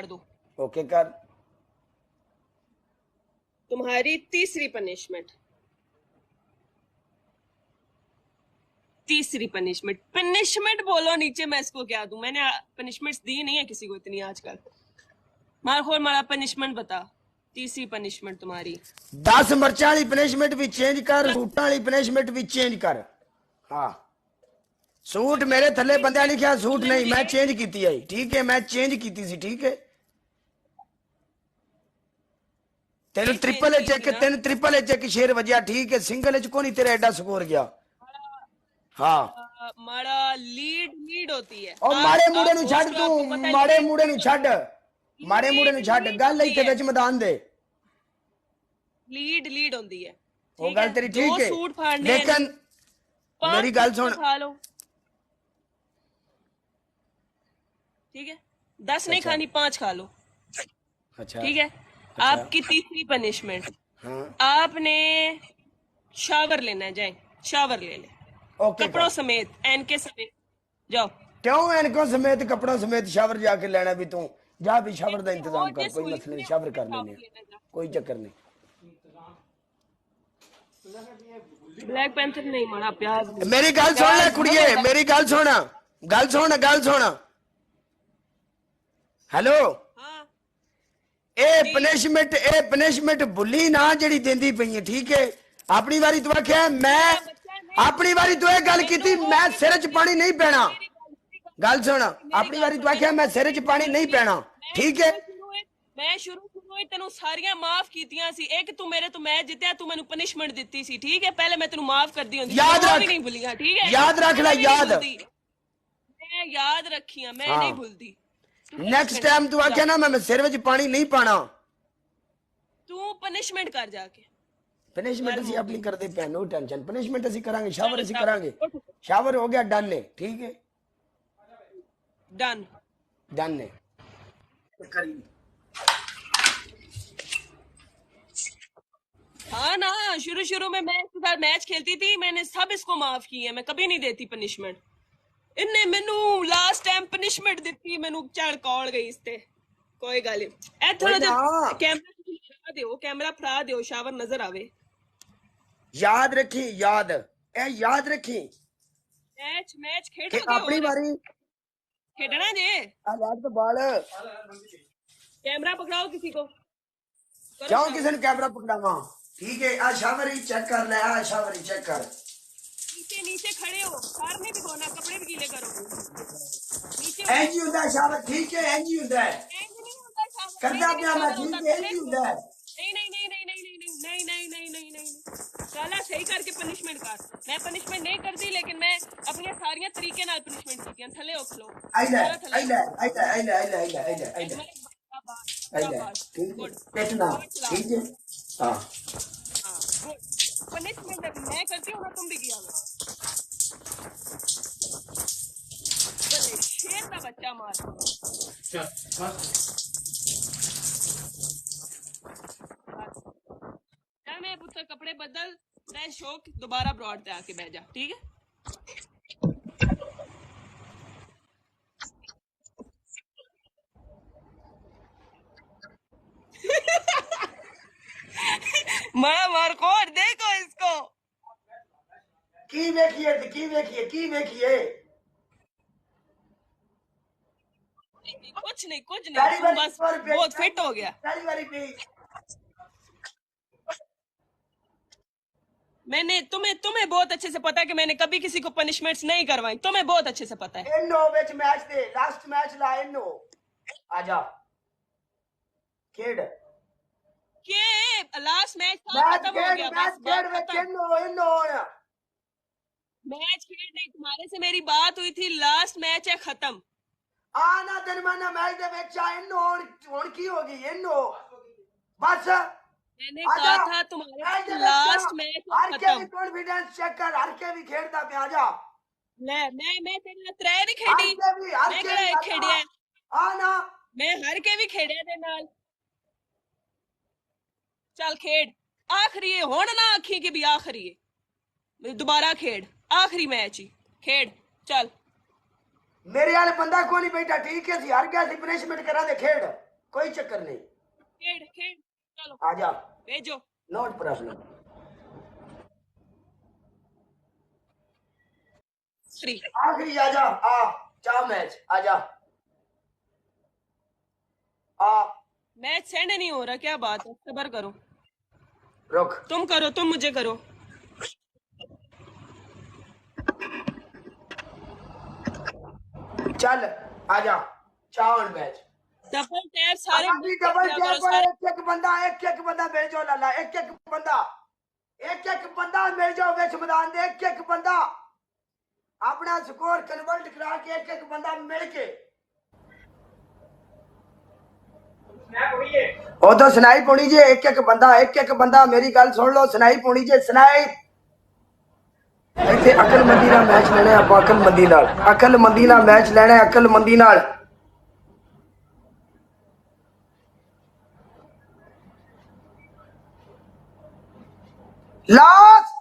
दो। ओके कर। तुम्हारी तीसरी पनिशमेंट, पनिशमेंट बोलो नीचे, मैं इसको क्या दूं? मैंने पनिशमेंट्स दी नहीं है किसी को इतनी आजकल। मारा पनिशमेंट बता, तीसरी पनिशमेंट तुम्हारी। 10 मिर्चा वाली पनिशमेंट भी चेंज कर, सूटा वाली पनिशमेंट भी चेंज कर। हाँ, सूट मेरे थले बंदा लिखा, सूट नहीं, मैं चेंज की है। ठीक है, मैं चेंज की सी। ठीक है, तेन ट्रिपल एच शेर वजया। ठीक है, सिंगल एच को नहीं तेरा एडा स्कोर गया। हाँ, माड़ा लीड होती है। और माड़े मूड़े नु छड़ तू, माड़े मूड़े नु छड़, माड़े मूड़े नु छड़, गल इत्थे विच मैदान दे। लीड होती है, वो गल तेरी ठीक है, सूट फाड़ने, लेकिन मेरी गल सुन। खा लो, ठीक है, 10 नहीं खानी, 5 खा लो। अच्छा, ठीक है। आपकी तीसरी पनिशमेंट, हाँ, आपने शावर लेना है, जाए शावर ले ले। ओके, कपड़ों समेत, एनके समेत जाओ। क्यों एनकों समेत कपड़ों समेत शावर जाके लेना? भी तू जा, भी शावर का इंतजाम कर, कोई मसला नहीं, शावर कर लेने, कोई चक्कर नहीं। ब्लैक पैंथर नहीं मारा, प्याज। मेरी गल सुन ले कुड़िए, मेरी गल सुन, गल सुन। हेलो, हाँ, ए पनिशमेंट भुली ना जड़ी देंदी पई है। ठीक है, अपनी बारी तू आख्या, मैं अपनी बारी तू एक गल की, मैं सिर च पानी नहीं पैना। गल सुन, अपनी बारी तू आख्या मैं सिर च पानी नहीं पैना। ठीक है, मैं शुरू तेनू सारियां माफ कीतियां सी। एक तू मेरे तो मैच जितया, तू मैनू पनिशमेंट दित्ती सी। ठीक है, पहले मैं तेनू माफ कर दी होंदी, याद रख, नहीं भूलियां। ठीक है, याद रख ले, याद मैं याद रखियां, मैं नहीं भूलती। नेक्स्ट टाइम तू आख्या ना मैं सिर विच पानी नहीं पाना, तू पनिशमेंट कर जाके। पनिशमेंट ਅਸੀਂ अपनी करते पे, नो टेंशन, पनिशमेंट ਅਸੀਂ करांगे, शावर ਅਸੀਂ करांगे। शावर हो गया, डन है। ठीक है, डन है। हाँ ना, शुरू में मैं इसके साथ मैच खेलती थी, मैंने सब इसको माफ किया, मैं कभी नहीं देती पनिशमेंट। इन्ने मैनू लास्ट टाइम पनिशमेंट दी, मैनू चढ़ कौड़ गई इसते। कोई गल नहीं, थोड़ा कैमरा फरा दियो, शावर नजर आवे। याद रखी, याद रखी, मैच खेड अपनी बारी खेडना जे। याद तो बाल, कैमरा पकड़ाओ किसी को, क्यों किसी ने कैमरा पकड़ावा? ठीक है, आ शावरी चेक कर ले, आ शावरी चेक कर। नीचे खड़े हो, सार नहीं भिगोना, कपड़े भी गीले करो नीचे। एंजी होता है शावर, ठीक है, एंजी होता है, करदा पिया मैं, ठीक है, एंजी होता है। नहीं, साला सही करके पनिशमेंट कर। मैं पनिशमेंट नहीं करती, लेकिन मैं अपनी सारियां तरीके नाल पनिशमेंट कीतियां। थले उठ लो, आइला ठीक है, पेटना, ठीक है। हाँ, पनिशमेंट मैं करती हूँ ना, तुम भी किया। शेर का बच्चा मार। मैं पुत्र कपड़े बदल, मैं शौक दोबारा ब्रॉड पे आके बैठ जा। ठीक है, मार कोड देखो इसको। की देखिए कुछ नहीं, बस बहुत फिट हो गया। मैंने तुम्हें बहुत अच्छे से पता है कि मैंने कभी किसी को पनिशमेंट्स नहीं करवाई, तुम्हें बहुत अच्छे से पता है। मैच दे, लास्ट मैच ला इनो, आजा खेड के लास्ट मैच खत्म हो गया, बस मैच खेड नहीं, तुम्हारे से मेरी बात हुई थी, लास्ट मैच है खत्म। आना दिन माना मैच दे विच आ, इनो हुन की हो गई, इनो बस मैंने कहा था तुम्हारे लास्ट मैच खत्म। कॉन्फिडेंस चेक कर, हर के भी खेलता पे, आजा। ले मैं तेरे त्रै नहीं खेडी, मैं केड़ा एक खेडिया आना, मैं हर के भी खेडिया दे नाल। चल खेड, आखिरी है हुण ना आखी कि भी आखिरी है, दोबारा खेड, आखिरी मैच ही खेड। चल मेरे वाले बंदा को नहीं बैठा, ठीक है, हर क्या पनिशमेंट करा दे, खेड। कोई चक्कर नहीं, खेड खेड चलो आ जा, भेजो। Not problem. फ्री आखिरी आ जा, आ चा मैच, आ जा, आ मैच सेंड नहीं हो रहा, क्या बात है? सबर करो, रुक, तुम करो, तुम मुझे करो। चल आ जा, चा ऑन मैच। डबल टैप सारे अभी डबल किया करो, टैप है, सारे एक एक बंदा भेजो लाला, एक एक बंदा मिल जाओ विच मैदान दे, एक बंदा अपना स्कोर कन्वर्ट करा के, एक बंदा मिल के ओ तो सुनाई पोनी जे, एक बंदा मेरी गल सुन लो, सुनाई पोनी जे, सुनाई इत्थे अकलमंदी नाल मैच लेना है, ਆਪਾਂ अकलमंदी नाल मैच लेना है, अकलमंदी नाल। लास्ट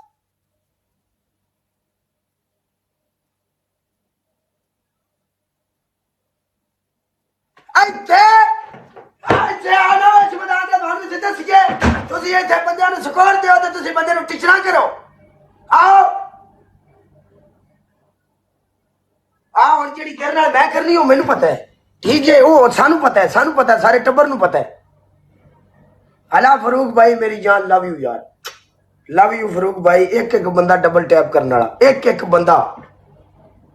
बंद स्कोर दो तो बंदे टीचर करो, आओ आओ हम जी करना मैं करनी हूँ, मैनू पता है, ठीक है, वो सानू पता है, सारे टब्बर नू पता है। अला फरूक भाई मेरी जान, लव यू यार, लव यू फरूक भाई, एक बंदा डबल टैप करने वाला, एक बंदा,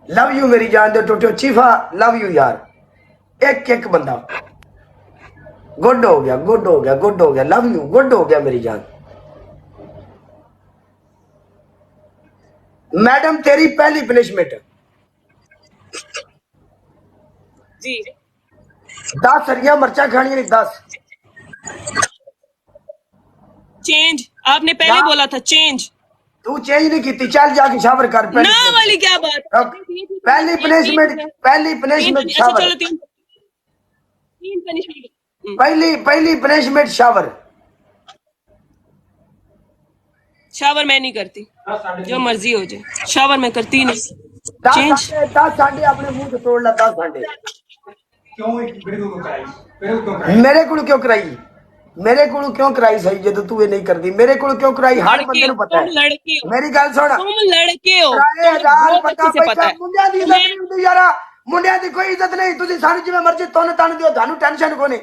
लव यू मेरी जान दे टोटो चीफा, लव यू यार, एक बंदा, गुड हो गया, लव यू, गुड हो गया मेरी जान। मैडम तेरी पहली पनिशमेंट जी 10 हरिया मर्चा खानी नहीं, 10 चेंज, आपने पहले ना। बोला था चेंज, तू चेंज नहीं की, चल जाके शावर कर, ना वाली क्या बात? पहली पनिशमेंट अच्छा शावर, चलो तीन पनिशमेंट। पहली पनिशमेंट शावर। शावर मैं नहीं करती, जो मर्जी हो जाए, शावर मैं करती नहीं। 10 साढ़े अपने मुंह से तोड़ ला, 10 साढ़े मेरे को क्यों कराई, सही जो तू ये नहीं करती, मेरे को क्यों कराई, हर बंदे को पता है। तुम लड़के हो, मेरी गल सुन, तुम लड़के हो, हजार बहुत पता अच्छे से पता है। मुंडिया दी इज्जत नहीं होंदी यारा, मुंडिया दी कोई इज्जत नहीं, तुसी सानू जिवें मर्जी तुन तन दियो, थानू टेंशन कोनी,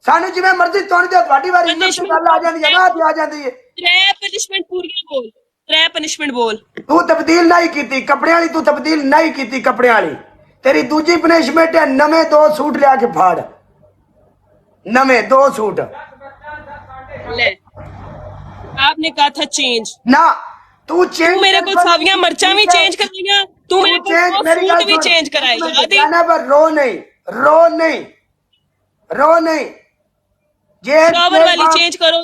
सानू जिवें मर्जी तुन दियो, ਤੁਹਾਡੀ ਵਾਰੀ ਇੱਜ਼ਤ ਦੀ ਗੱਲ ਆ ਜਾਂਦੀ ਹੈ ਨਾ, ਤੇ ਆ ਜਾਂਦੀ ਹੈ। त्रै पनिशमेंट पूरी बोल, त्रै पनिशमेंट बोल। तू तब्दील नहीं की कपड़े वाली, तू तब्दील नहीं की कपड़े वाली, तेरी दूजी पनिशमेंट है नवे 2 सूट लिया के फाड़, नवे 2 सूट। ले आपने कहा था चेंज ना तू चेंज, तू मेरे को सावियां मर्चा भी चेंज कराइयां, तू मेरे को सूट भी चेंज कराई, याद है? पर रो नहीं ये शावर वाली चेंज करो,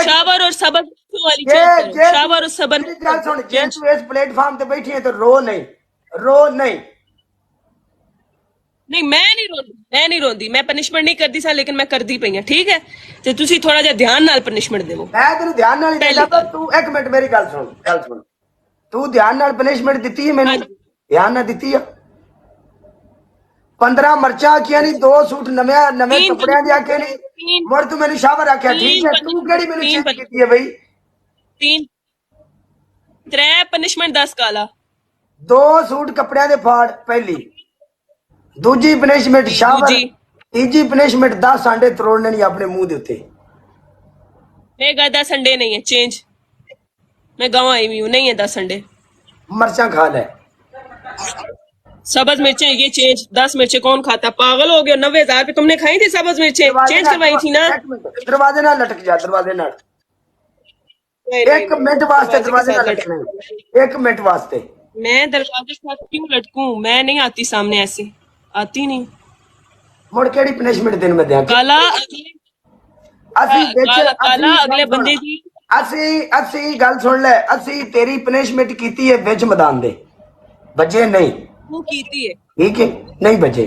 शावर और सबक वाली चेंज करो, शावर और सबक। सुन, जे तू इस प्लेटफॉर्म पे बैठी है तो रो नहीं। नहीं मैं नहीं रोंदी, मैं पनिशमेंट नहीं करती सा, लेकिन मैं करदी पई हां, ठीक है? ते तुसी थोड़ा जिहा ध्यान नाल पनिशमेंट देवो। मैं तेनू ध्यान नाल ही देंदा, पर तू एक मिनट मेरी गल सुन, तू ध्यान नाल पनिशमेंट दित्ती है मैनू, ध्यान नाल दित्ती है। 15 मर्चा आखिया नहीं, 2 सूट नवे कपड़ियां दी आखे नहीं, मुड़ तू मैनू शावर आख्या, ठीक है? तू केड़ी मैनू चेंज कीती है बई? 3 पनिशमेंट 10 काला, 2 सूट कपड़ियां दे फाड़ पहली, दूजी पनिशमेंट शावर, तीजी पनिशमेंट 10 आंडे तरोड़ने नहीं अपने मुंह दे उत्ते। मैं गया 10 अंडे नहीं है, चेंज मैं गाँव आई हुई हूँ, नहीं है 10 अंडे। मर्चा खा ले, सब्ज मिर्चें ये चेंज, 10 मिर्चें कौन खाता? पागल हो गया, 90,000 पे तुमने खाई थी सब्ज मिर्चें, चेंज करवाई थी ना। दरवाजे नाल लटक जा, दरवाजे नाल 1 मिनट वास्ते, दरवाजे नाल लटकना, 1 मिनट वास्ते। मैं दरवाजे के साथ क्यों लटकूं? मैं नहीं आती सामने, ऐसे आती नहीं। मुड़ केड़ी पनिशमेंट दिन में दें? काला काला अगले बंदे दी, असी गल सुन ले, असी तेरी पनिशमेंट कीती है विच मैदान दे, बजे नहीं वो कीती है, ठीक है? नहीं बजे,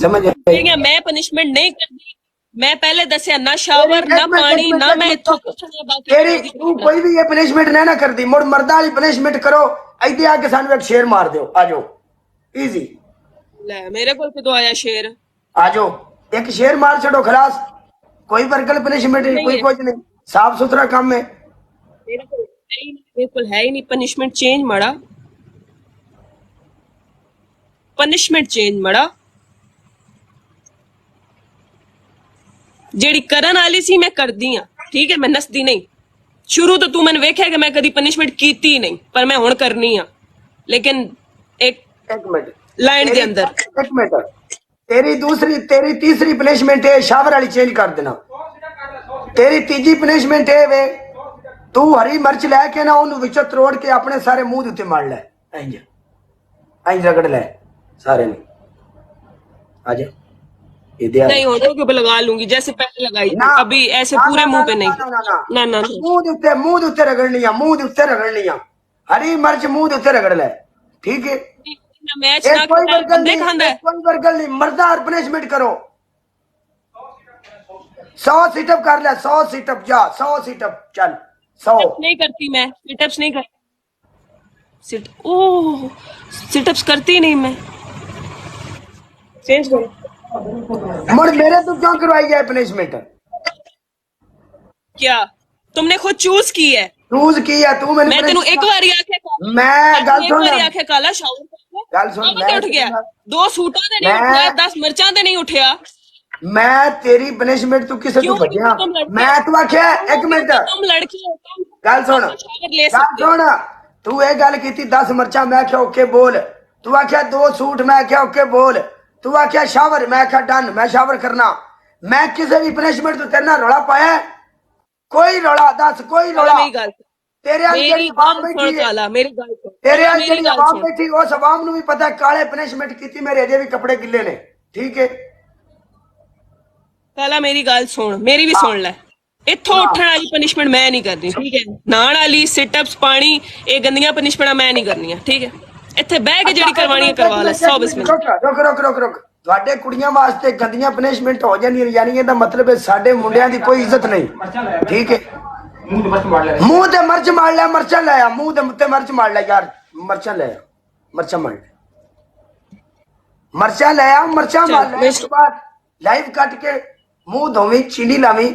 समझ ठीक है? मैं पनिशमेंट नहीं करती, मैं पहले दसिया ना शावर ना पानी ना मैं तेरी तू कोई भी ये पनिशमेंट ना कर दी, मुड़ मर्दा वाली पनिशमेंट करो, इधर आके सानू एक शेर मार दो, आ जाओ इजी। ले मेरे को तो आया शेर, आ जाओ एक शेर मार छो खलास, कोई वर्कल पनिशमेंट नहीं, कोई है कुछ नहीं, साफ सुथरा काम है। मेरे को है ही नहीं पनिशमेंट चेंज मड़ा, पनिशमेंट चेंज मड़ा ਜਿਹੜੀ ਕਰਨ ਵਾਲੀ ਸੀ ਮੈਂ ਕਰਦੀ ਆ, ਠੀਕ ਹੈ, ਮੈਂ ਨਸਦੀ ਨਹੀਂ। ਸ਼ੁਰੂ ਤੋਂ ਤੂੰ ਮੈਨੂੰ ਵੇਖਿਆ ਕਿ ਮੈਂ ਕਦੀ ਪਨਿਸ਼ਮੈਂਟ ਕੀਤੀ ਨਹੀਂ, ਪਰ ਮੈਂ ਹੁਣ ਕਰਨੀ ਆ, ਲੇਕਿਨ ਇੱਕ मिनट ਲਾਈਨ ਦੇ ਅੰਦਰ। एक मिनट, तेरी तीसरी पनिशमेंट है शावर वाली चेंज कर देना। तेरी तीजी पनिशमेंट है वे तू हरी मिर्च लैके ना ओनू विचों तरोड़ के अपने सारे मुंह दे उत्ते मार ले, इंज इंज रगड़ ले सारे ने। आजा नहीं होठों के ऊपर लगा लूंगी जैसे पहले लगाई थी, कभी ऐसे पूरे मुंह पे नहीं। ना ना मुंह दे उत्ते रगड़नी है, मुंह दे उत्ते रगड़नी है, हरी मिर्च मुंह दे उत्ते रगड़ ले, ठीक है। मैच ना बंदे खांदा है, कोई बर्गल नहीं, मर्दार पनिशमेंट करो। 100 सिटअप कर ले, 100 सिटअप जा, 100 सिटअप चल, 100 नहीं करती मैं सिटअप्स, नहीं कर ओह सिटअप्स करती नहीं मैं। चेंज करो मुड़ मेरे तो क्यों करवाई जाए पनिशमेंट? क्या तुमने खुद चूज की है? चूज की है तू। मैंने मैं तेनू एक बार आखे मैं गल सुन, आखे काला शावर गल सुन, मैं उठ गया, 2 सूटां ते नहीं उठिया, 10 मिर्चां ते नहीं उठिया। मैं तेरी पनिशमेंट तू किसे तू बचिया? मैं तू आख्या एक मिनट, तुम लड़की हो, गल सुन, गल सुन, तू ये गल कीती 10 मिर्चा, मैं आख्या ओके बोल। तू आख्या 2 सूट, मैं आख्या ओके बोल। तू आख्या शावर, मैं आख्या डन, मैं शावर करना। मैं किसी भी पनिशमेंट तो तेरे रौला पाया? कोई रौला दस, कोई रौला? तेरे जेडी आवाम बैठी है, मेरी गल सुन, तेरे जेडी आवाम बैठी उस आवाम नु भी पता है काले पनिशमेंट कीती, मेरे अजे भी कपड़े गिले ने, ठीक है। काला मेरी गल सुन, मेरी भी सुन ले। इत्थों उठण वाली पनिशमेंट मैं नहीं करनी, ठीक है। नाण वाली सिटअप्स पानी ये गंदियां पनिशमेंट मैं नहीं करनी, ठीक है। ਇੱਥੇ ਬਹਿ ਕੇ ਜਿਹੜੀ ਕਰਵਾਣੀ ਹੈ ਕਰਵਾ ਲੈ। 100 ਬਿਸਮਿਲ੍ਲਾ। ਰੁਕ ਤੁਹਾਡੇ ਕੁੜੀਆਂ ਵਾਸਤੇ ਗੰਦੀਆਂ ਪਨਿਸ਼ਮੈਂਟ ਹੋ ਜਾਂਦੀਆਂ, ਯਾਨੀ ਇਹਦਾ ਮਤਲਬ ਹੈ ਸਾਡੇ ਮੁੰਡਿਆਂ ਦੀ ਕੋਈ ਇੱਜ਼ਤ ਨਹੀਂ, ਠੀਕ ਹੈ। ਮੂੰਹ ਤੇ ਮਿਰਚ ਮਾਰ ਲੈ, ਮਰਚਾਂ ਲੈ ਆ, ਮੂੰਹ ਦੇ ਉੱਤੇ ਮਿਰਚ ਮਾਰ ਲੈ ਯਾਰ, ਮਰਚਾਂ ਲੈ ਆ, ਮਰਚਾਂ ਮਾਰ ਲੈ, ਮਰਚਾਂ ਲੈ ਆ, ਮਰਚਾਂ ਮਾਰ ਲੈ। ਉਸ ਤੋਂ ਬਾਅਦ ਲਾਈਵ ਕੱਟ ਕੇ ਮੂੰਹ ਧੋਵੀਂ, ਚੀਨੀ ਲਾਵੀਂ।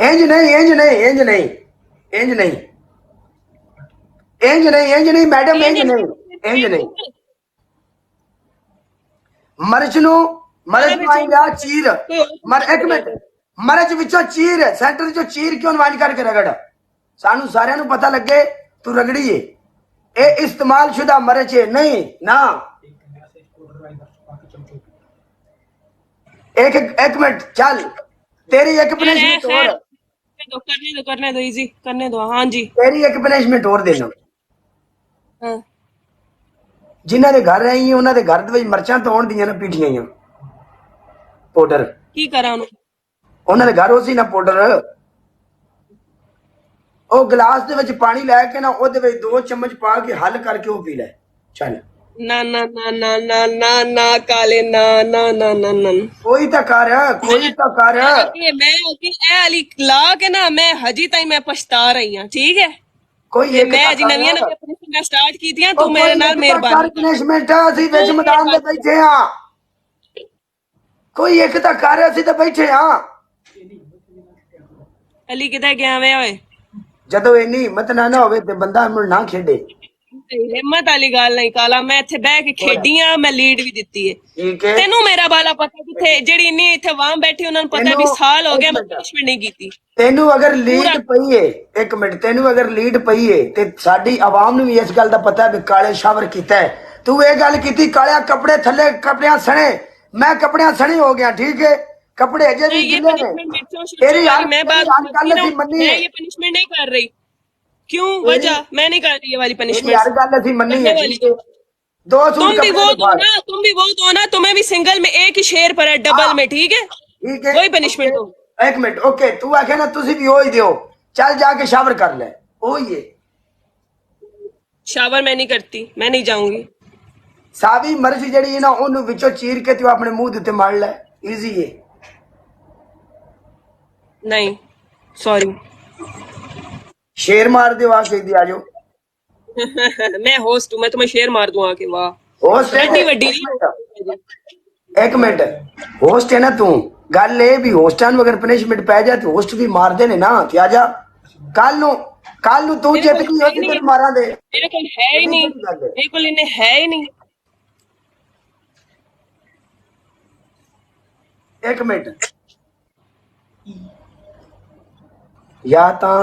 ਇੰਜ ਨਹੀਂ, ਇੰਜ ਨਹੀਂ, ਇੰਜ ਨਹੀਂ, ਇੰਜ ਨਹੀਂ, ਇੰਜ ਨਹੀਂ, ਇੰਜ ਨਹੀਂ ਮੈਡਮ, ਇੰਜ ਨਹੀਂ, ਇੰਜ ਨਹੀਂ। ਮਰਚ ਨੂੰ ਆਈ ਲਿਆ ਚੀਰ, ਇੱਕ ਮਿੰਟ, ਮਰਚ ਵਿੱਚੋਂ ਚੀਰ, ਸੈਂਟਰ ਚੋਂ ਚੀਰ ਕਿਉਂ ਵਾਂਝ ਕਰਕੇ ਰਗੜ, ਸਾਨੂੰ ਸਾਰਿਆਂ ਨੂੰ ਪਤਾ ਲੱਗੇ ਤੂੰ ਰਗੜੀ ਏ। ਇਹ ਇਸਤੇਮਾਲ ਸ਼ੁਦਾ ਮਰਚ ਹੈ, ਨਹੀਂ ਨਾ। एक मिनट चल, तेरी एक पनिशमेंट और करने दो इजी करने दो। हाँ जी, तेरी एक पनिशमेंट और देना। हाँ। जिन्हां दे घर आई उन्हां दे घर दे विच मरचां तोड़ दियां ना पीठियां ही पाउडर की करा उन्हां दे घर उसी ना पाउडर ओ गिलास दे विच पानी लै के ना ओदे विच 2 चम्मच पा के हल करके ओ पी ले। चल ना ना ना ना ना ना ना काले ना ना ना ना ना कोई तो कर, कोई तो कर। मैं होती ए अली ला के ना मैं हजी ताई मैं पछता रही हूं, ठीक है। कोई एक मैं अजी नवीं मैं स्टार्ट की थी, तू मेरे नाल मेहरबानी पनिशमेंट ਅਸੀਂ ਵਿੱਚ ਮੈਦਾਨ ਦੇ ਬੈਠੇ ਆ, ਕੋਈ ਇੱਕ ਤਾਂ ਕਰ, ਅਸੀਂ ਤਾਂ ਬੈਠੇ ਆ। ਅਲੀ ਕਿਤੇ ਗਿਆ ਵੇ ਓਏ? ਜਦੋਂ ਇੰਨੀ ਹਿੰਮਤ ਨਾ ਹੋਵੇ ਤੇ ਬੰਦਾ ਮੁੜ ਨਾ ਖੇਡੇ। हिम्मत वाली गल नहीं काला, मैं इत्थे बह के खेडी हां, मैं लीड भी दित्ती है। तेनू मेरा बाला पता किथे जेड़ी इन्नी इत्थे वाम बैठी उन्हां नू पता भी साल हो गया मैं पनिशमेंट नहीं कीती। तेनू अगर लीड पई है, एक मिनट, तेनू अगर लीड पई है ते साडी आवाम नू भी इस गल दा पता है भी काले शावर कीता है। तू ये गल कीती कालिया कपड़े थल्ले कपड़ियां सने, मैं कपड़ियां सने हो गया, ठीक है। कपड़े अजे भी गिले ने। तेरी यार मैं बात मन्नी है, ये पनिशमेंट नहीं कर रही। क्यों वजह? मैं नहीं कर रही ये वाली पनिशमेंट। यार गल ऐसी मन्नी है, दो तुम भी वो दो ना, तुम भी वो दो ना, तुम्हें भी सिंगल में एक ही शेर पर है, डबल में, ठीक है, ठीक है। वही पनिशमेंट हो। एक मिनट, ओके, तू आखे ना तुसी भी वही दियो, चल जाके शावर कर ले। ओ ये शावर मैं नहीं करती, मैं नहीं जाऊंगी। सावी मर्जी जड़ी है ना ओनू विचों चीर के तू अपने मुंह दे उत्ते मार ले, इजी है। नहीं सॉरी, शेर मार दे आके दी आजो। मैं होस्ट हूं, मैं तुम्हें शेर मार दूं आके। वाह होस्ट एडी वड्डी ਇੱਕ ਮਿੰਟ ਹੋਸਟ ਹੈ ਨਾ ਤੂੰ ਗੱਲ ਇਹ ਵੀ ਹੋਸਟਾਂ ਨੂੰ ਅਗਰ ਪਨਿਸ਼ਮੈਂਟ ਪੈ ਜਾ ਤੇ ਹੋਸਟ ਵੀ ਮਾਰਦੇ ਨੇ ਨਾ ਤੇ ਆ ਜਾ ਕੱਲ ਨੂੰ ਤੂੰ ਜਿੱਤ ਗਈ ਉਹਦੀ ਤੈਨੂੰ ਮਾਰਾਂ ਦੇ ਮੇਰੇ ਕੋਲ ਹੈ ਹੀ ਨਹੀਂ, ਮੇਰੇ ਕੋਲ ਇਹਨੇ ਹੈ ਹੀ ਨਹੀਂ। ਇੱਕ ਮਿੰਟ ਜਾਂ ਤਾਂ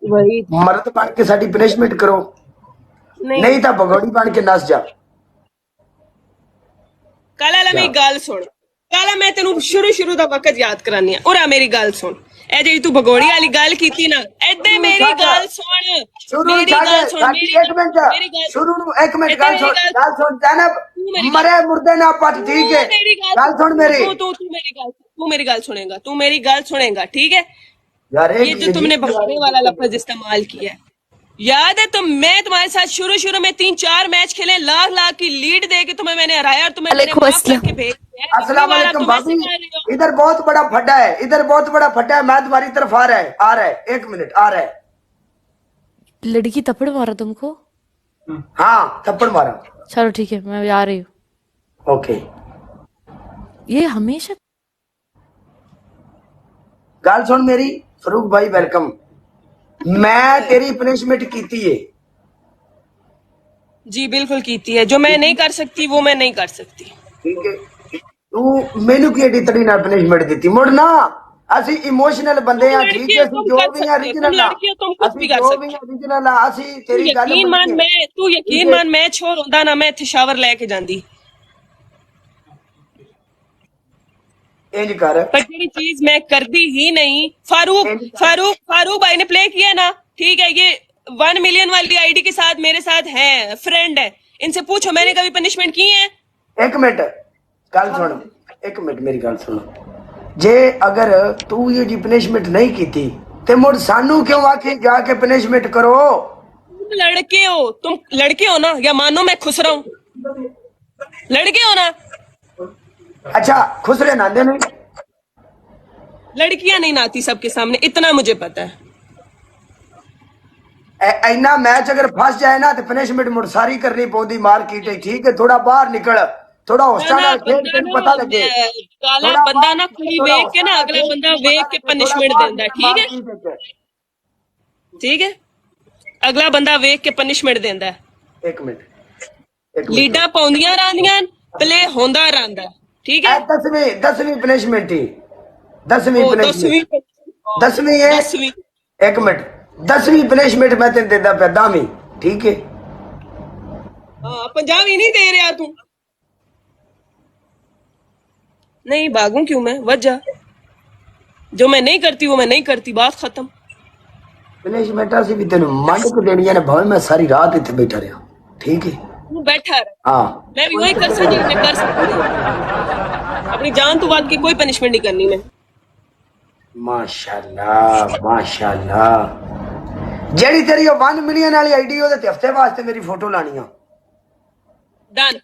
वही ਮਰਦ ਬਣ ਕੇ ਸਾਡੀ ਪਨਿਸ਼ਮੈਂਟ ਕਰੋ ਨਹੀਂ ਤਾਂ ਭਗੌੜੀ ਬਣ ਕੇ ਨੱਸ ਜਾ। ਕਾਲਾ ਮੇਰੀ ਗੱਲ ਸੁਣ, ਕਾਲਾ ਮੈਂ ਤੈਨੂੰ ਸ਼ੁਰੂ ਦਾ ਵਕਤ ਯਾਦ ਕਰਾਨੀ ਆ। ਔਰ ਮੇਰੀ ਗੱਲ ਸੁਣ, ਇਹ ਜਿਹੜੀ ਤੂੰ ਭਗੌੜੀ ਵਾਲੀ ਗੱਲ ਕੀਤੀ ਨਾ, ਏਦਾਂ ਮੇਰੀ ਗੱਲ ਸੁਣ, ਮੇਰੀ ਗੱਲ ਸੁਣ, ਇੱਕ ਮਿੰਟ ਸ਼ੁਰੂ ਨੂੰ ਇੱਕ ਮਿੰਟ ਗੱਲ ਸੁਣ ਜੈਨਬ ਮਰੇ ਮੁਰਦੇ ਨਾ ਪੱਟ ਠੀਕ ਹੈ ਗੱਲ ਸੁਣ ਮੇਰੀ तू मेरी गल सुनेगा, तू मेरी गल सुनेगा, ठीक है यार ये जो तुमने भगाने वाला लफ्ज इस्तेमाल किया है, याद है? तो मैं तुम्हारे साथ शुरू में 3-4 मैच खेले, लाख की लीड दे के तुम्हें मैंने हराया और तुम्हें मैंने माफ करके भेज दिया। अस्सलाम वालेकुम भाभी, इधर बहुत बड़ा फड्डा है, इधर बहुत बड़ा फड्डा है, मैं तुम्हारी तरफ आ रहा है 1 मिनट आ रहा है। लड़की थप्पड़ मारा तुमको? हाँ थप्पड़ मारा। चलो ठीक है, मैं आ रही हूँ। ओके ये हमेशा गल सुन मेरी फरूक भाई वेलकम। मैं तेरी पनिशमेंट कीती है जी बिल्कुल कीती है, जो मैं नहीं कर सकती वो मैं नहीं कर सकती, ठीक है? तू मेनू की एडी तड़ी ना पनिशमेंट दी मुड़ ना ਅਸੀਂ ਇਮੋਸ਼ਨਲ ਬੰਦੇ ਆ ਠੀਕ ਹੈ ਅਸੀਂ ਜੋ ਵੀ ਆ ਰੀਜਨਲ ਆ ਅਸੀਂ ਜੋ ਵੀ ਆ ਰੀਜਨਲ ਆ ਅਸੀਂ ਤੇਰੀ ਗੱਲ ਯਕੀਨ ਮੰਨ ਮੈਂ ਤੂੰ ਯਕੀਨ ਮੰਨ ਮੈਂ ਛੋਰ ਹੁੰਦਾ ਨਾ ਮੈਂ ਇੱਥੇ ਸ਼ਾਵਰ ਲੈ ਕੇ ਜਾਂਦੀ इंज कर पर ਜਿਹੜੀ चीज मैं करती ही नहीं। फारूक भाई ने प्ले किया ना, ठीक है? ये 1 मिलियन वाली आईडी के साथ मेरे साथ है, फ्रेंड है, इनसे पूछो मैंने कभी पनिशमेंट की है? एक मिनट गल सुन, एक मिनट मेरी गल सुन, जे अगर तू ये जी पनिशमेंट नहीं की थी ते मुड़ सानू क्यों आके जाके पनिशमेंट करो? तुम लड़के हो ना, या मानो मैं खुसरा हूँ, लड़के हो ना? अच्छा खुसरे नांदे नहीं, लड़कियां नहीं नाती सबके सामने, इतना मुझे पता है। इना मैच अगर फंस जाए ना तो पनिशमेंट मुड़ सारी करनी पौंदी मार्केट है, ठीक है? थोड़ा बाहर निकल, थोड़ा होस्टा नाल खेल तेन पता लगे। काला बंदा ना कुड़ी वेख के ना अगला बंदा वेख के पनिशमेंट देंदा, ठीक है? ठीक है, अगला बंदा वेख के पनिशमेंट देंदा। एक मिनट लीडा पौंदियां रांदियां, प्ले होंदा रांदा, ठीक है? 10वीं पनिशमेंट ही 10वीं पनिशमेंट 10वीं है। एक मिनट 10वीं पनिशमेंट मैं तेन देता पे 10वीं, ठीक है? हाँ 50वीं नहीं दे रहा तू, नहीं भागूं क्यों मैं? वजह जो मैं नहीं करती वो मैं नहीं करती, बात खत्म। पनिशमेंट असी भी तेन मंड को देनी है भावे मैं सारी रात इतने बैठा रहा, ठीक है? तू बैठा रहा, हाँ मैं भी वही कर सकती मैं कर सकती, अपनी जान तो बात की कोई पनिशमेंट नहीं करनी मैं। माशाल्लाह माशाल्लाह। जेड़ी तेरी 1 मिलियन वाली आईडी ओदे ते हफ्ते वास्ते मेरी फोटो लानी आ, डन।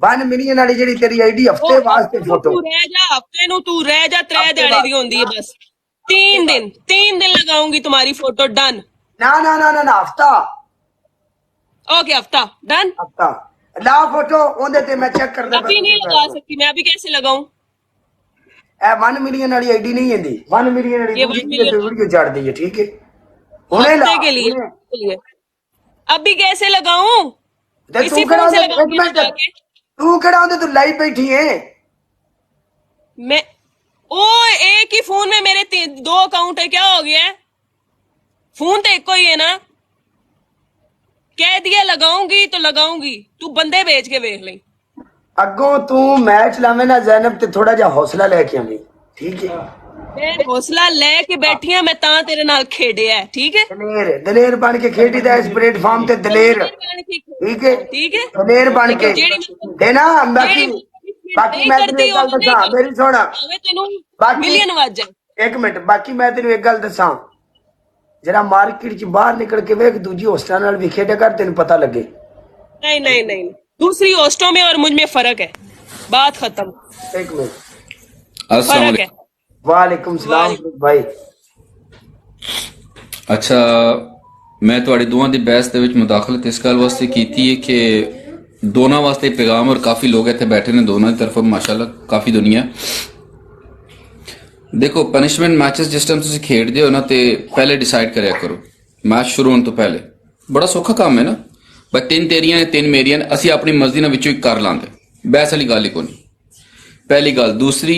1 मिलियन वाली जेड़ी तेरी आईडी हफ्ते वास्ते फोटो तू रह जा, हफ्ते नु तू रह जा, 3 दिहाड़े दी होंदी है बस, 3 दिन लगाऊंगी तुम्हारी फोटो, डन। ना ना ना ना ना हफ्ता, ओके हफ्ता डन। हफ्ता ला फोटो ओंदे ते मैं चेक कर दे। अभी नहीं लगा सकती मैं, अभी कैसे लगाऊं? ए 1 मिलियन वाली आईडी नहीं है, 1 मिलियन वाली ये 1 मिलियन वीडियो चढ़ दी है, ठीक है? हुने ला हफ्ते के लिए अभी कैसे लगाऊं? ते इसी तू फोन से केड़ा लगाऊंगी मैं जाके। तू केड़ा ओंदे तू लाइव बैठी है? मैं ओ एक ही फोन में मेरे 2 अकाउंट है, क्या हो गया है? फोन तो एक ही है ना, कह दिया लगाऊंगी तो लगाऊंगी, तू बंदे भेज के देख ले। अगों तू मैच लावे ना ज़ैनब ते थोड़ा जा हौसला लेके आवी, ठीक है? मैं हौसला लेके बैठी हां, मैं तां तेरे नाल खेडिया है, ठीक है? दलेर बन के खेडी दा इस प्लेटफार्म ते दलेर, ठीक है? ठीक है, दलेर बन के देना। बाकी मैं तेन एक गल दसा, मेरी सुन बाकी मिलियन वाज जाए। एक मिनट बाकी मैं तेन एक गल दसा, जरा मार्केट च बाहर निकल के वेख दूजी होस्टां नाल भी खेडे कर, तेन पता लगे। नहीं दूसरी होस्टों में और मुझ में फर्क है, बात खत्म। एक मिनट, फर्क है। वालेकुम सलाम भाई। अच्छा मैं ਤੁਹਾਡੀ ਦੋਵਾਂ ਦੀ ਬਹਿਸ ਦੇ ਵਿੱਚ ਮੁਦਾਖਲਤ ਇਸ ਗੱਲ ਵਾਸਤੇ ਕੀਤੀ ਹੈ ਕਿ ਦੋਨਾਂ ਵਾਸਤੇ ਪੈਗਾਮ, ਔਰ ਕਾਫੀ ਲੋਕ ਇੱਥੇ ਬੈਠੇ ਨੇ ਦੋਨਾਂ ਦੀ ਤਰਫੋਂ ਮਾਸ਼ਾਅੱਲਾ, ਕਾਫੀ ਦੁਨੀਆ। ਦੇਖੋ ਪਨਿਸ਼ਮੈਂਟ ਮੈਚਸ ਜਿਸ ਟਾਈਮ ਤੁਸੀਂ ਖੇਡਦੇ ਹੋ ਨਾ ਤੇ ਪਹਿਲੇ ਡਿਸਾਈਡ ਕਰਿਆ ਕਰੋ ਮੈਚ ਸ਼ੁਰੂ ਹੋਣ ਤੋਂ ਪਹਿਲੇ। ਬੜਾ ਸੌਖਾ ਕੰਮ ਹੈ ਨਾ, ਬਸ 3 ਤੇਰੀਆਂ ਨੇ 3 ਮੇਰੀਆਂ ਨੇ, ਅਸੀਂ ਆਪਣੀ ਮਰਜ਼ੀ ਨਾਲ ਵਿੱਚੋਂ ਇੱਕ ਕਰ ਲਾਂਗੇ, ਬਹਿਸ ਵਾਲੀ ਗੱਲ ਹੀ ਕੋਈ ਨਹੀਂ। ਪਹਿਲੀ ਗੱਲ। ਦੂਸਰੀ,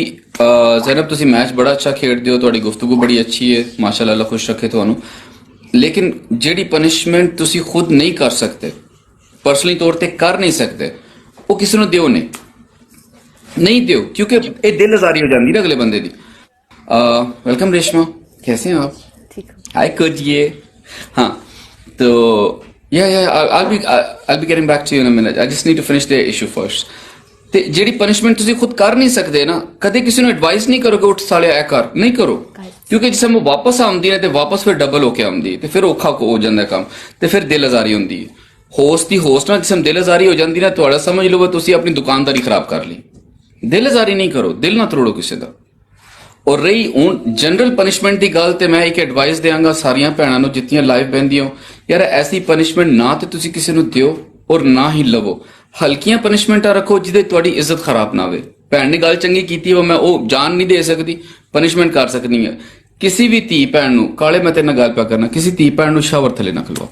ਜ਼ੈਨਬ ਤੁਸੀਂ ਮੈਚ ਬੜਾ ਅੱਛਾ ਖੇਡਦੇ ਹੋ, ਤੁਹਾਡੀ ਗੁਫ਼ਤਗੂ ਬੜੀ ਅੱਛੀ ਹੈ ਮਾਸ਼ਾਅੱਲਾ, ਅੱਲਾ ਖੁਸ਼ ਰੱਖੇ ਤੁਹਾਨੂੰ। ਲੇਕਿਨ ਜਿਹੜੀ ਪਨਿਸ਼ਮੈਂਟ ਤੁਸੀਂ ਖੁਦ ਨਹੀਂ ਕਰ ਸਕਦੇ, ਪਰਸਨਲੀ ਤੌਰ ਤੇ ਕਰ ਨਹੀਂ ਸਕਦੇ, ਉਹ ਕਿਸੇ ਨੂੰ ਦਿਓ ਨਹੀਂ ਦਿਓ, ਕਿਉਂਕਿ ਇਹ ਦਿਲ ਆਜ਼ਾਰੀ ਹੋ ਜਾਂਦੀ ਨਾ ਅਗਲੇ ਬੰਦੇ ਦੀ। वेलकम रेशमा, कैसे हैं आप? ठीक है। हाय कुछ ये, हाँ तो I'll be getting back to you in a minute. I just need to finish the issue first. ਤੇ ਜਿਹੜੀ ਪਨਿਸ਼ਮੈਂਟ ਤੁਸੀਂ ਖੁਦ ਕਰ ਨਹੀਂ ਸਕਦੇ ਨਾ, ਕਦੇ ਕਿਸੇ ਨੂੰ ਐਡਵਾਈਸ ਨਹੀਂ ਕਰੋਗੇ ਉੱਠ ਸਾਲਿਆ ਇਹ ਕਰ, ਨਹੀਂ ਕਰੋ, ਕਿਉਂਕਿ ਜਿਸ ਸਮੇਂ ਵਾਪਸ ਆਉਂਦੀ ਹੈ ਤੇ ਵਾਪਸ ਫਿਰ ਡਬਲ ਹੋ ਕੇ ਆਉਂਦੀ ਹੈ ਤੇ ਫਿਰ ਔਖਾ ਹੋ ਜਾਂਦਾ ਕੰਮ ਤੇ ਫਿਰ ਦਿਲ ਆਜ਼ਾਰੀ ਹੁੰਦੀ ਹੈ। ਹੋਸਟ ਨਾਲ ਜਿਸ ਸਮੇਂ ਦਿਲ ਆਜ਼ਾਰੀ ਹੋ ਜਾਂਦੀ ਨਾ, ਤੁਹਾਡਾ ਸਮਝ ਲਓ ਤੁਸੀਂ ਆਪਣੀ ਦੁਕਾਨਦਾਰੀ ਖਰਾਬ ਕਰ ਲਈ। ਦਿਲ ਆਜ਼ਾਰੀ ਨਹੀਂ ਕਰੋ, ਦਿਲ ਨਾ ਤੋੜੋ ਕਿਸੇ ਦਾ। ਔਰ ਰਹੀ ਹੁਣ ਜਨਰਲ ਪਨਿਸ਼ਮੈਂਟ ਦੀ ਗੱਲ, ਤੇ ਮੈਂ ਇੱਕ ਐਡਵਾਈਸ ਦਿਆਂਗਾ ਸਾਰੀਆਂ ਭੈਣਾਂ ਨੂੰ ਜਿੱਤੀਆਂ ਲਾਈਵ ਬਹਿੰਦੀਆਂ ਹੋ, ਯਾਰ ਐਸੀ ਪਨਿਸ਼ਮੈਂਟ ਨਾ ਤੇ ਤੁਸੀਂ ਕਿਸੇ ਨੂੰ ਦਿਓ ਔਰ ਨਾ ਹੀ ਲਵੋ। ਹਲਕੀਆਂ ਪਨਿਸ਼ਮੈਂਟਾਂ ਰੱਖੋ ਜਿਹਦੇ ਤੁਹਾਡੀ ਇੱਜ਼ਤ ਖਰਾਬ ਨਾ ਹੋਵੇ। ਭੈਣ ਨੇ ਗੱਲ ਚੰਗੀ ਕੀਤੀ, ਉਹ ਮੈਂ ਉਹ ਜਾਨ ਨਹੀਂ ਦੇ ਸਕਦੀ, ਪਨਿਸ਼ਮੈਂਟ ਕਰ ਸਕਦੀ ਹੈ। ਕਿਸੇ ਵੀ ਧੀ ਭੈਣ ਨੂੰ, ਕਾਲੇ ਮੈਂ ਤੇਰੇ ਨਾਲ ਗੱਲ ਪਿਆ ਕਰਨਾ, ਕਿਸੇ ਧੀ ਭੈਣ ਨੂੰ ਸ਼ਾਵਰ ਥੱਲੇ ਨਾ ਖਲਵਾਓ।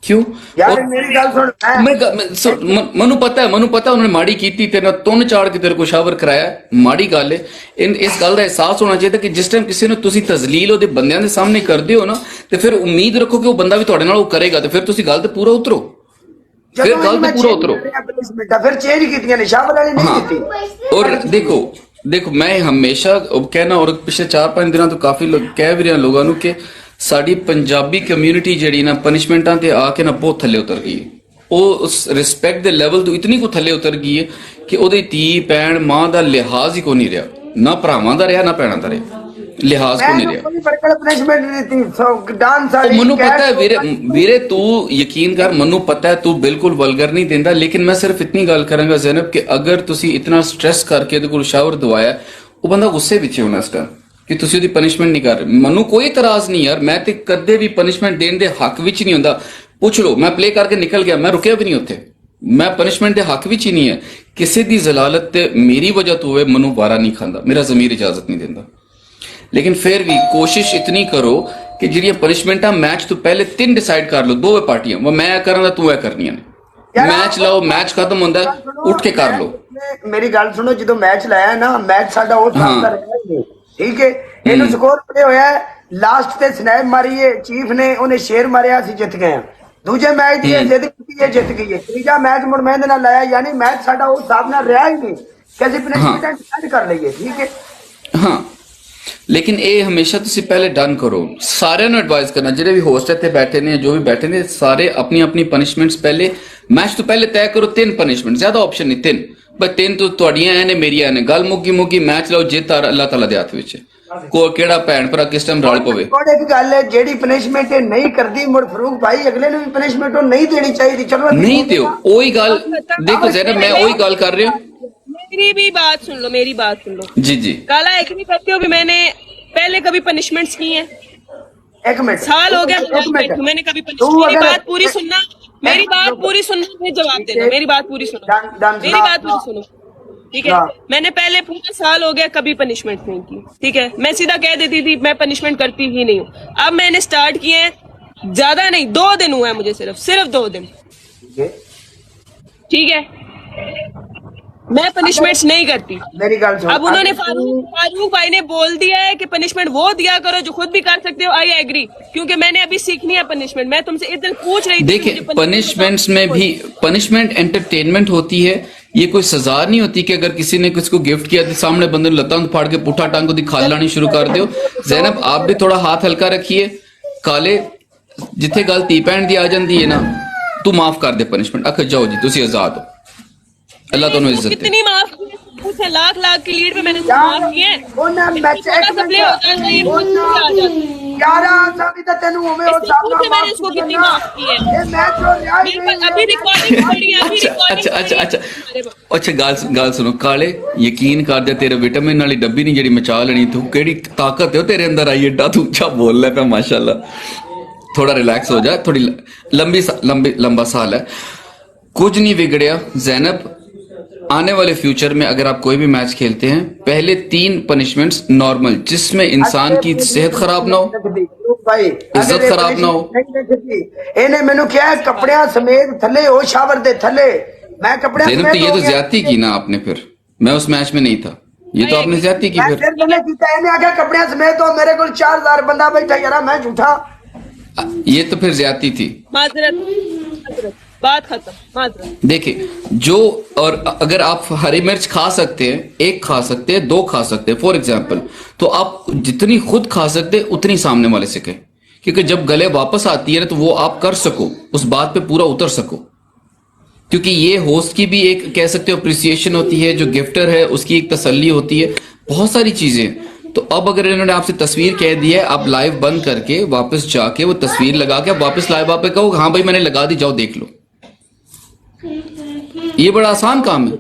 ਕਿਉਂ ਯਾਰ ਮੇਰੀ ਗੱਲ ਸੁਣ, ਮੈਨੂੰ ਪਤਾ ਉਹਨਾਂ ਨੇ ਮਾੜੀ ਕੀਤੀ, ਤੇਰੇ ਨਾਲ ਤੁੰਨ ਚਾੜ ਕੇ ਤੇਰੇ ਕੋ ਸ਼ਾਵਰ ਕਰਾਇਆ, ਮਾੜੀ ਗੱਲ ਹੈ। ਇਸ ਗੱਲ ਦਾ ਅਹਿਸਾਸ ਹੋਣਾ ਚਾਹੀਦਾ ਕਿ ਜਿਸ ਟਾਈਮ ਕਿਸੇ ਨੂੰ ਤੁਸੀਂ ਤਜ਼ਲੀਲ ਉਹਦੇ ਬੰਦਿਆਂ ਦੇ ਸਾਹਮਣੇ ਕਰਦੇ ਹੋ ਨਾ, ਤੇ ਫਿਰ ਉਮੀਦ ਰੱਖੋ ਕਿ ਉਹ ਬੰਦਾ ਵੀ ਤੁਹਾਡੇ ਨਾਲ ਉਹ ਕਰੇਗਾ, ਤੇ ਫਿਰ ਤੁਸੀਂ ਗੱਲ ਤੇ ਪੂਰਾ ਉਤਰੋ, ਫਿਰ ਗੱਲ ਤੇ ਪੂਰਾ ਉਤਰੋ। ਫਿਰ ਚੇਂਜ ਕੀਤੀਆਂ ਨੇ, ਸ਼ਾਵਰ ਵਾਲੀ ਨਹੀਂ ਕੀਤੀ। ਔਰ ਦੇਖੋ ਮੈਂ ਹਮੇਸ਼ਾ ਕਹਿਣਾ, ਔਰ ਪਿਛਲੇ 4-5 ਦਿਨਾਂ ਤੋਂ ਕਾਫੀ ਲੋਕ ਕਹਿ ਵੀ ਰਹੇ ਲੋਕਾਂ ਨੂੰ ਕਿ ਸਾਡੀ ਪੰਜਾਬੀ ਕਮਿਊਨਿਟੀ ਜਿਹੜੀ ਨਾ ਪਨਿਸ਼ਮੈਂਟਾਂ ਤੇ ਆ ਕੇ ਨਾ ਬਹੁਤ ਥੱਲੇ ਉਤਰ ਗਈ ਹੈ। ਉਹ ਉਸ ਰਿਸਪੈਕਟ ਦੇ ਲੈਵਲ ਤੋਂ ਇਤਨੀ ਕੋ ਥੱਲੇ ਉਤਰ ਗਈ ਹੈ ਕਿ ਉਹਦੀ ਧੀ ਭੈਣ ਮਾਂ ਦਾ ਲਿਹਾਜ਼ ਹੀ ਕੋ ਨਹੀਂ ਰਿਹਾ, ਨਾ ਭਰਾਵਾਂ ਦਾ ਰਿਹਾ ਨਾ ਭੈਣਾਂ ਦਾ ਰਿਹਾ, ਲਿਹਾਜ਼ ਕੋ ਨਹੀਂ ਰਿਹਾ। ਮੈਨੂੰ ਪਤਾ ਹੈ ਵੀਰੇ ਤੂੰ ਯਕੀਨ ਕਰ, ਮੈਨੂੰ ਪਤਾ ਹੈ ਤੂੰ ਬਿਲਕੁਲ ਵਲਗਰ ਨਹੀਂ ਦਿੰਦਾ, ਲੇਕਿਨ ਮੈਂ ਸਿਰਫ ਇਤਨੀ ਗੱਲ ਕਰਾਂਗਾ ਜ਼ੈਨਬ ਕਿ ਅਗਰ ਤੁਸੀਂ ਇਤਨਾ ਸਟ੍ਰੈਸ ਕਰਕੇ ਇਹਦੇ ਕੋਲ ਸ਼ਾਵਰ ਦਵਾਇਆ, ਉਹ ਬੰਦਾ ਗੁੱਸੇ ਵਿੱਚ ਹੋਣਾ ਇਸ ਟਾਈਮ ਕਿ ਤੁਸੀਂ ਉਹਦੀ ਪਨਿਸ਼ਮੈਂਟ ਨਹੀਂ ਕਰ ਰਹੇ। ਮੈਨੂੰ ਕੋਈ ਇਤਰਾਜ਼ ਨਹੀਂ ਯਾਰ, ਮੈਂ ਤੇ ਕਦੇ ਵੀ ਪਨਿਸ਼ਮੈਂਟ ਦੇਣ ਦੇ ਹੱਕ ਵਿੱਚ ਨਹੀਂ ਹੁੰਦਾ। ਪੁੱਛ ਲਓ, ਮੈਂ ਪਲੇ ਕਰਕੇ ਨਿਕਲ ਗਿਆ, ਮੈਂ ਰੁਕਿਆ ਵੀ ਨਹੀਂ ਉੱਥੇ, ਮੈਂ ਪਨਿਸ਼ਮੈਂਟ ਦੇ ਹੱਕ ਵਿੱਚ ਹੀ ਨਹੀਂ ਹੈ। ਕਿਸੇ ਦੀ ਜ਼ਲਾਲਤ ਤੇ ਮੇਰੀ ਵਜ੍ਹਾ ਤੋਂ ਹੋਵੇ, ਮੈਨੂੰ ਵਾਰਾ ਨਹੀਂ ਖਾਂਦਾ, ਮੇਰਾ ਜ਼ਮੀਰ ਇਜਾਜ਼ਤ ਨਹੀਂ ਦਿੰਦਾ। ਲੇਕਿਨ ਫਿਰ ਵੀ ਕੋਸ਼ਿਸ਼ ਇਤਨੀ ਕਰੋ ਕਿ ਜਿਹੜੀਆਂ ਪਨਿਸ਼ਮੈਂਟਾਂ ਮੈਚ ਤੋਂ ਪਹਿਲੇ 3 ਡਿਸਾਈਡ ਕਰ ਲਓ, ਦੋਵੇਂ ਪਾਰਟੀਆਂ, ਮੈਂ ਕਰਾਂਗਾ ਤੂੰ ਇਹ ਕਰਨੀਆਂ ਨੇ। ਮੈਚ ਲਾਓ, ਮੈਚ ਖਤਮ ਹੁੰਦਾ ਉੱਠ ਕੇ ਕਰ ਲਓ। ਮੇਰੀ ਗੱਲ ਸੁਣੋ, ਜਦੋਂ ਮੈਚ ਲਾਇਆ ਨਾ, ਮੈਚ ਸਾਡਾ ਉਹ ਸਾਹਮਣੇ ਰਿਹਾ, ਠੀਕ ਹੈ, ਇਹਨੂੰ ਸਕੋਰ ਪਲੇ ਹੋਇਆ, ਲਾਸਟ ਤੇ ਸਨੈਪ ਮਾਰੀ ਹੈ ਚੀਫ ਨੇ, ਉਹਨੇ ਸ਼ੇਰ ਮਾਰਿਆ, ਅਸੀਂ ਜਿੱਤ ਗਏ ਹਾਂ। ਦੂਜੇ ਮੈਚ ਦੀ ਜਿੱਤ ਕੀਤੀ ਹੈ, ਜਿੱਤ ਗਈ ਹੈ। ਤੀਜਾ ਮੈਚ ਮੁੜ ਮੈਂ ਇਹਦੇ ਨਾਲ ਲਾਇਆ, ਯਾਨੀ ਮੈਚ ਸਾਡਾ ਉਸ ਹਿਸਾਬ ਨਾਲ ਰਿਹਾ ਹੀ ਨਹੀਂ ਕਿ ਅਸੀਂ ਪਨਿਸ਼ਮੈਂਟ ਡਿਸਾਈਡ ਕਰ ਲਈਏ, ਠੀਕ ਹੈ। ਹਾਂ, ਲੇਕਿਨ ਇਹ ਹਮੇਸ਼ਾ ਤੁਸੀਂ ਪਹਿਲੇ ਡਨ ਕਰੋ। ਸਾਰਿਆਂ ਨੂੰ ਐਡਵਾਈਸ ਕਰਨਾ, ਜਿਹੜੇ ਵੀ ਹੋਸਟ ਇੱਥੇ ਬੈਠੇ ਨੇ, ਜੋ ਵੀ ਬੈਠੇ ਨੇ, ਸਾਰੇ ਆਪਣੀ ਆਪਣੀ ਪਨਿਸ਼ਮੈਂਟਸ ਪਹਿਲੇ ਮੈਚ ਤੋਂ ਪਹਿਲੇ ਤੈਅ ਕਰੋ। 3 ਪਨਿਸ਼ਮੈਂਟ, ਜ਼ਿਆਦਾ ਆਪਸ਼ਨ ਨਹੀਂ, 3 ਬਸ 3 ਤੋਂ ਤੁਹਾਡੀਆਂ ਐ ਨੇ, ਮੇਰੀਆਂ ਐ ਨੇ। ਗੱਲ ਮੁੱਕੀ ਮੈਚ ਲਾਓ, ਜਿੱਤ ਅੱਲਾਹ ਤਾਲਾ ਦੇ ਹੱਥ ਵਿੱਚ। ਕਿਹੜਾ ਭੈਣ ਭਰਾ ਕਿਸ ਟਾਈਮ ਰਲ ਪਵੇ। ਇੱਕ ਗੱਲ ਹੈ, ਜਿਹੜੀ ਪਨਿਸ਼ਮੈਂਟ ਨਹੀਂ ਕਰਦੀ, ਮੁੜ ਫਰੂਕ ਭਾਈ ਅਗਲੇ ਨੂੰ ਵੀ ਪਨਿਸ਼ਮੈਂਟ ਉਹ ਨਹੀਂ ਦੇਣੀ ਚਾਹੀਦੀ। ਚਲੋ ਨਹੀਂ ਦਿਓ, ਉਹੀ ਗੱਲ ਦੇਖੋ ਜ਼ੈਨਬ, ਮੈਂ ਉਹੀ ਗੱਲ ਕਰ ਰਹੀ हूँ। मेरी भी बात सुन लो, मेरी बात सुन लो जी। काला एग्री करते हो कि मैंने पहले कभी पनिशमेंट्स की हैं? एक मिनट, साल हो गया मैंने कभी मेरी बात पूरी सुनना, मेरी बात पूरी सुनना, फिर जवाब देना। मेरी बात पूरी सुनो, मेरी बात पूरी सुनो, ठीक है। मैंने पहले पूरा साल हो गया कभी पनिशमेंट नहीं की, ठीक है। मैं सीधा कह देती थी मैं पनिशमेंट करती ही नहीं हूँ। अब मैंने स्टार्ट किए हैं, ज्यादा नहीं, 2 दिन हुआ है मुझे, सिर्फ 2 दिन, ठीक है। मैं पनिशमेंट्स नहीं करती। मेरी गल सुनो, अब उन्होंने फारूक भाई ने बोल दिया है कि पनिशमेंट वो दिया करो जो खुद भी कर सकते हो। आई एग्री, क्योंकि मैंने अभी सीखनी है पनिशमेंट। मैं तुमसे इधर पूछ रही थी। देखिए, पनिशमेंट्स में भी पनिशमेंट एंटरटेनमेंट होती है, ये कोई सजा नहीं होती कि अगर किसी ने किसको गिफ्ट किया तो सामने बंदे ने लतांग फाड़ के पुठा टांग को दिखा लानी शुरू कर दो। ज़ैनब आप भी थोड़ा हाथ हल्का रखिए। काले जिथे गल धी भैन दी आ जाती है ना, तू माफ कर दे पनिशमेंट, आख जाओ जी तुसी आजाद हो, अल्लाह तुहानू इज्जत दे। कितनी माफ की, लाख की लीड पे मैंने माफ किए हैं। मैंने इसको कितनी माफ की है, अभी रिकॉर्डिंग पड़ी है। अच्छा गल सुनो काले, यकीन कर दे तेरे विटामिन वाली डब्बी नहीं जेडी मचा लेनी, तू केड़ी ताकत है तेरे अंदर आई, एडा तू अच्छा बोल रहा है माशाल्लाह। थोड़ा रिलैक्स हो जा, थोड़ी लंबा साल है। कुछ नहीं बिगड़या जैनब। आने वाले फ्यूचर में अगर आप कोई भी मैच खेलते हैं, पहले 3 पनिशमेंट्स नॉर्मल, जिसमें इंसान की सेहत खराब ना हो, भाई इज्जत खराब ना हो। इन्हें मैंने क्या है कपड़ियां समेत थले हो शावर दे थले, मैं कपड़े जैनब तो ये तो ज्यादती की ना आपने, फिर मैं उस मैच में नहीं था, ये तो आपने ज्यादती की फिर। मैंने कीता इन्हें आखिया कपड़े समेत हो, मेरे को 4000 बंदा बैठा यार, मैं झूठा। ये तो फिर ज्यादती थी। माजरत, बात खत्म, माजरत। देखिए जो, और अगर आप हरी मिर्च खा सकते हैं, 1 खा सकते हैं, 2 खा सकते हैं फॉर एग्जाम्पल, तो आप जितनी खुद खा सकते हैं उतनी सामने वाले से कहें, क्योंकि जब गले वापस आती है ना तो वो आप कर सको, उस बात पे पूरा उतर सको। क्योंकि ये होस्ट की भी एक कह सकते हो अप्रिसिएशन होती है, जो गिफ्टर है उसकी एक तसल्ली होती है, बहुत सारी चीजें। तो अब अगर इन्होंने आपसे तस्वीर कह दी है, आप लाइव बंद करके वापस जाके वो तस्वीर लगा के आप वापस लाइव आप कहो हाँ भाई मैंने लगा दी, जाओ देख लो, ये बड़ा आसान काम है।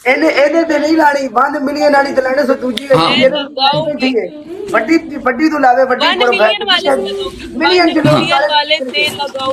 ਇਹਨੇ ਤੇ ਨਹੀਂ ਲਾਣੀ 1 ਮਿਲੀਅਨ ਵਾਲੀ ਤੇ ਲੈਣੇ ਸੋ ਦੂਜੀ ਵੱਡੀ ਵੱਡੀ ਤੋਂ ਲਾਵੇ ਵੱਡੀ 1 मिलियन वाले से लगाओ, मिलियन मिलियन वाले से लगाओ।